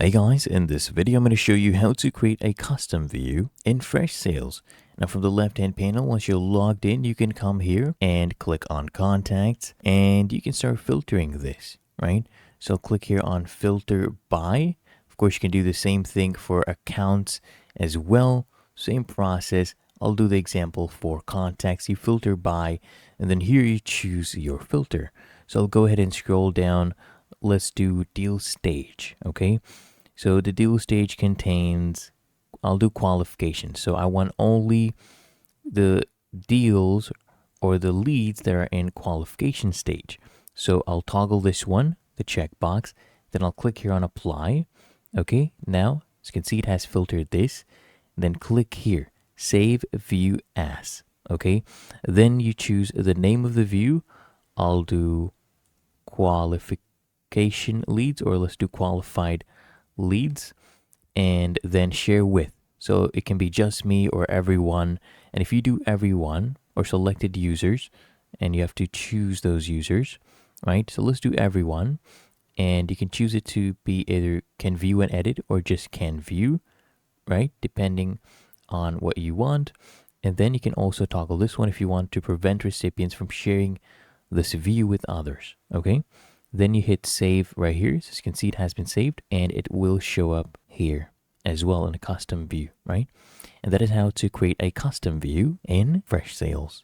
Hey guys, in this video I'm going to show you how to create a custom view in Freshsales. Now from the left hand panel, once you're logged in, you can come here and click on contacts and you can start filtering this, right? So click here on filter by. Of course, you can do the same thing for accounts as well. Same process. I'll do the example for contacts. You filter by and then here you choose your filter. So I'll go ahead and scroll down. Let's do deal stage, okay? So the deal stage contains, I'll do qualifications. So I want only the deals or the leads that are in qualification stage. So I'll toggle this one, the checkbox, then I'll click here on apply. Okay, now as you can see, it has filtered this. Then click here, save view as. Okay, then you choose the name of the view. I'll do qualification leads, or let's do qualified leads, and then share with. So it can be just me or everyone. And if you do everyone or selected users, and you have to choose those users, right? So let's do everyone. And you can choose it to be either can view and edit or just can view, right? Depending on what you want. And then you can also toggle this one if you want to prevent recipients from sharing this view with others, okay? Then you hit save right here. So as you can see, it has been saved and it will show up here as well in a custom view, right? And that is how to create a custom view in Freshsales.